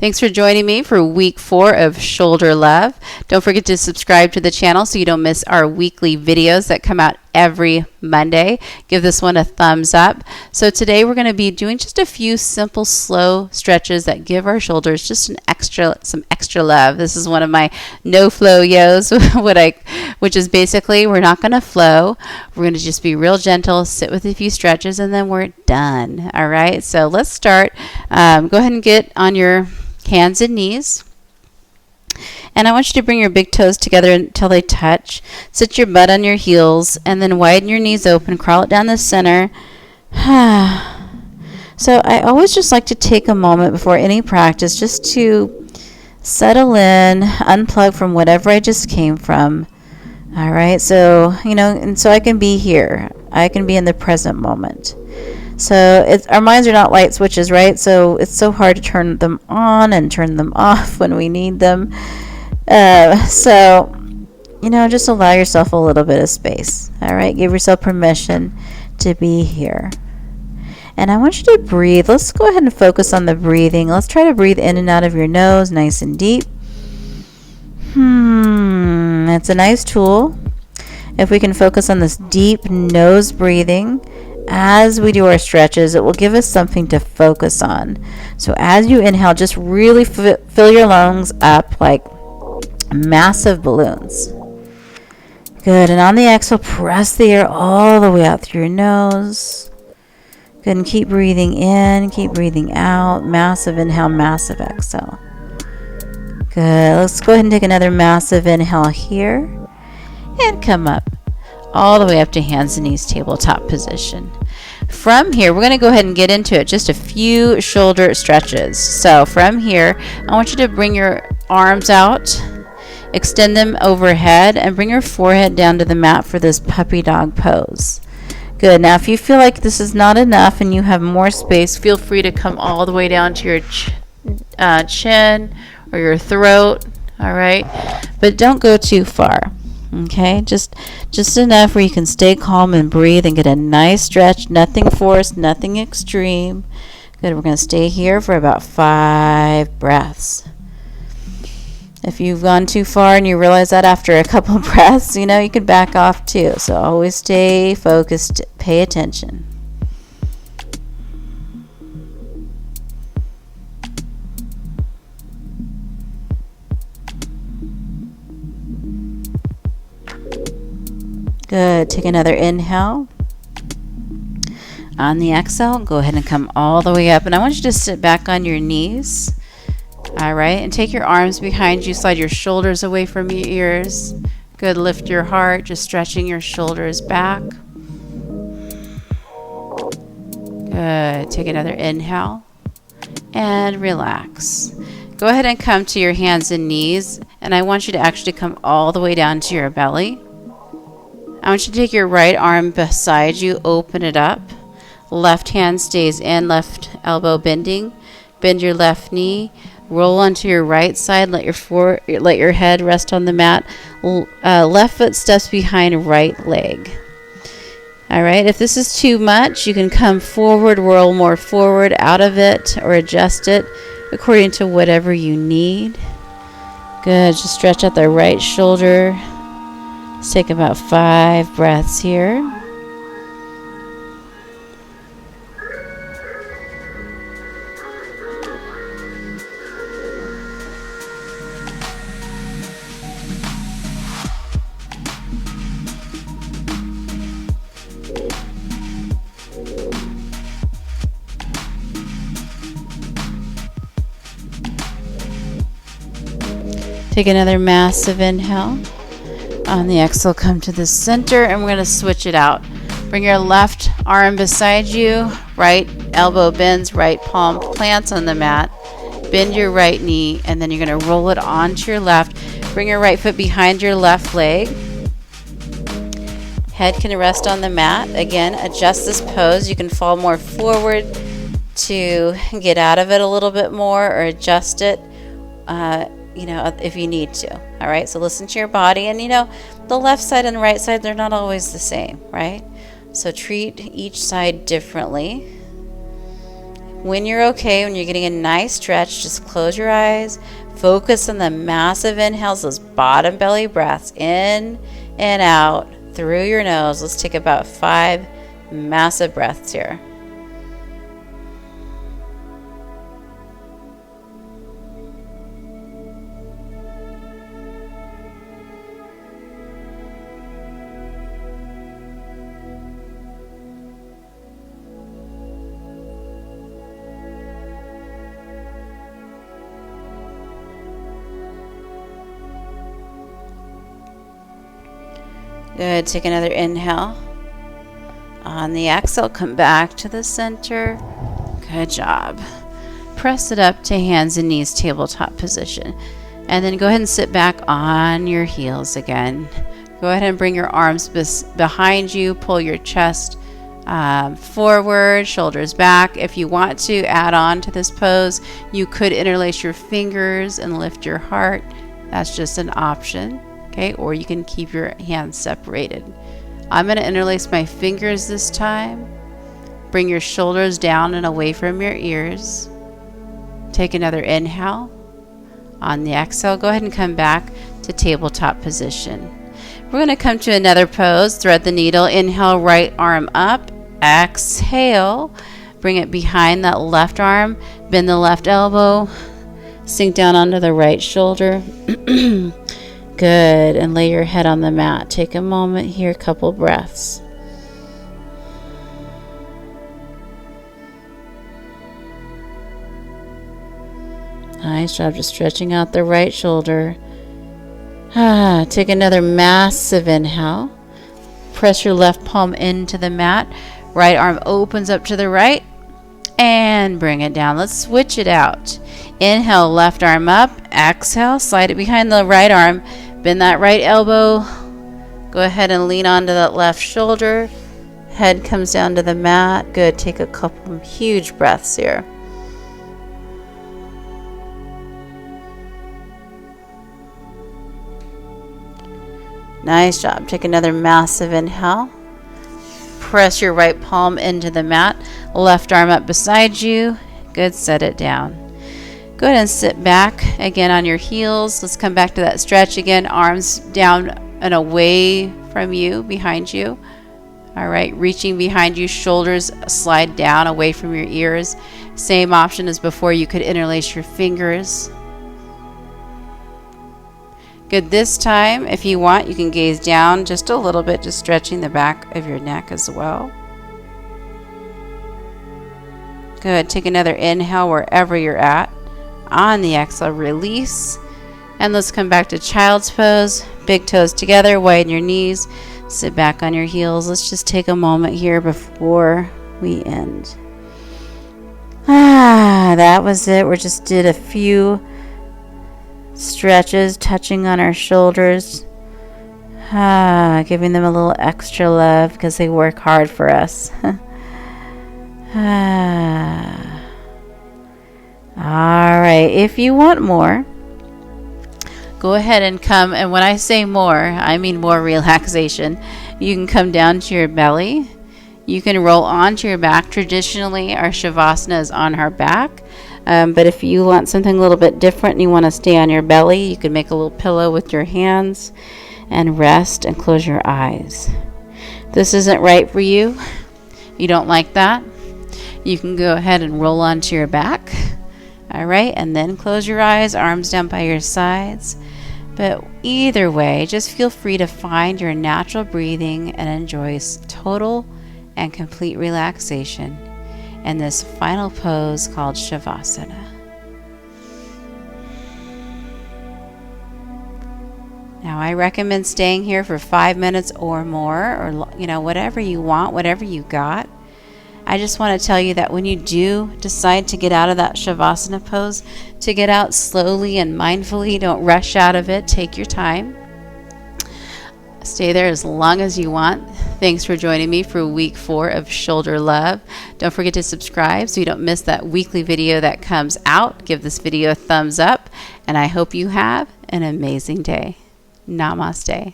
Thanks for joining me for week 4 of Shoulder Love. Don't forget to subscribe to the channel so you don't miss our weekly videos that come out every Monday. Give this one a thumbs up. So today we're going to be doing just a few simple, slow stretches that give our shoulders just some extra love. This is one of my no flow yos, which is basically we're not going to flow. We're going to just be real gentle, sit with a few stretches, and then we're done. All right. So let's start. Go ahead and get on your hands and knees. And I want you to bring your big toes together until they touch. Sit your butt on your heels and then widen your knees open. Crawl it down the center. So I always just like to take a moment before any practice just to settle in, unplug from whatever I just came from. All right, so, and so I can be here. I can be in the present moment. So our minds are not light switches, right? So it's so hard to turn them on and turn them off when we need them. So just allow yourself a little bit of space. All right, give yourself permission to be here. And I want you to breathe. Let's go ahead and focus on the breathing. Let's try to breathe in and out of your nose, nice and deep. It's a nice tool. If we can focus on this deep nose breathing as we do our stretches, it will give us something to focus on. So as you inhale, just really fill your lungs up like massive balloons. Good. And on the exhale, press the air all the way out through your nose. Good. And keep breathing in, keep breathing out. Massive inhale, massive exhale. Good. Let's go ahead and take another massive inhale here. And come up all the way up to hands and knees, tabletop position. From here, we're going to go ahead and get into it. Just a few shoulder stretches. So from here, I want you to bring your arms out, extend them overhead, and bring your forehead down to the mat for this puppy dog pose. Good. Now, if you feel like this is not enough and you have more space, feel free to come all the way down to your chin or your throat. All right, but don't go too far. Okay, just enough where you can stay calm and breathe and get a nice stretch. Nothing forced, nothing extreme. Good. We're going to stay here for about 5 breaths. If you've gone too far and you realize that after a couple breaths, you can back off too. So always stay focused, pay attention. Good. Take another inhale. On the exhale, go ahead and come all the way up. And I want you to sit back on your knees. All right. And take your arms behind you. Slide your shoulders away from your ears. Good. Lift your heart. Just stretching your shoulders back. Good. Take another inhale. And relax. Go ahead and come to your hands and knees. And I want you to actually come all the way down to your belly. I want you to take your right arm beside you, open it up. Left hand stays in, left elbow bending. Bend your left knee. Roll onto your right side. Let your head rest on the mat. Left foot steps behind right leg. All right. If this is too much, you can come forward, roll more forward, out of it, or adjust it according to whatever you need. Good. Just stretch out the right shoulder. Let's take about 5 breaths here. Take another massive inhale. On the exhale, come to the center, and we're going to switch it out. Bring your left arm beside you. Right elbow bends, right palm plants on the mat. Bend your right knee, and then you're going to roll it onto your left. Bring your right foot behind your left leg. Head can rest on the mat. Again, adjust this pose. You can fall more forward to get out of it a little bit more, or adjust it if you need to. All right, so listen to your body. And the left side and the right side, they're not always the same, right? So treat each side differently. When you're okay, when you're getting a nice stretch, just close your eyes. Focus on the massive inhales, those bottom belly breaths, in and out through your nose. Let's take about 5 massive breaths here. Good. Take another inhale. On the exhale, come back to the center. Good job. Press it up to hands and knees, tabletop position. And then go ahead and sit back on your heels again. Go ahead and bring your arms behind you. Pull your chest forward, shoulders back. If you want to add on to this pose, you could interlace your fingers and lift your heart. That's just an option. Okay, or you can keep your hands separated. I'm going to interlace my fingers this time. Bring your shoulders down and away from your ears. Take another inhale. On the exhale, go ahead and come back to tabletop position. We're going to come to another pose. Thread the needle. Inhale, right arm up. Exhale. Bring it behind that left arm. Bend the left elbow. Sink down onto the right shoulder. Good, and lay your head on the mat. Take a moment here, a couple breaths. Nice job, just stretching out the right shoulder. Take another massive inhale. Press your left palm into the mat. Right arm opens up to the right. And bring it down. Let's switch it out. Inhale, left arm up. Exhale, slide it behind the right arm. Bend that right elbow. Go ahead and lean onto that left shoulder. Head comes down to the mat. Good. Take a couple huge breaths here. Nice job. Take another massive inhale. Press your right palm into the mat. Left arm up beside you. Good. Set it down. Go ahead and sit back again on your heels. Let's come back to that stretch again. Arms down and away from you, behind you. All right, reaching behind you, shoulders slide down away from your ears. Same option as before. You could interlace your fingers. Good. This time, if you want, you can gaze down just a little bit, just stretching the back of your neck as well. Good. Take another inhale wherever you're at. On the exhale, release. And let's come back to child's pose. Big toes together, widen your knees. Sit back on your heels. Let's just take a moment here before we end. That was it. We just did a few stretches, touching on our shoulders. Giving them a little extra love because they work hard for us. All right, if you want more, go ahead and come, and when I say more, I mean more relaxation. You can come down to your belly. You can roll onto your back. Traditionally, our Shavasana is on our back, but if you want something a little bit different and you want to stay on your belly, you can make a little pillow with your hands and rest and close your eyes. If this isn't right for you, you don't like that, you can go ahead and roll onto your back. All right, and then close your eyes, arms down by your sides. But either way, just feel free to find your natural breathing and enjoy total and complete relaxation in this final pose called Shavasana. Now, I recommend staying here for 5 minutes or more, or whatever you want, whatever you got. I just want to tell you that when you do decide to get out of that Shavasana pose, to get out slowly and mindfully. Don't rush out of it. Take your time. Stay there as long as you want. Thanks for joining me for week 4 of Shoulder Love. Don't forget to subscribe so you don't miss that weekly video that comes out. Give this video a thumbs up, and I hope you have an amazing day. Namaste.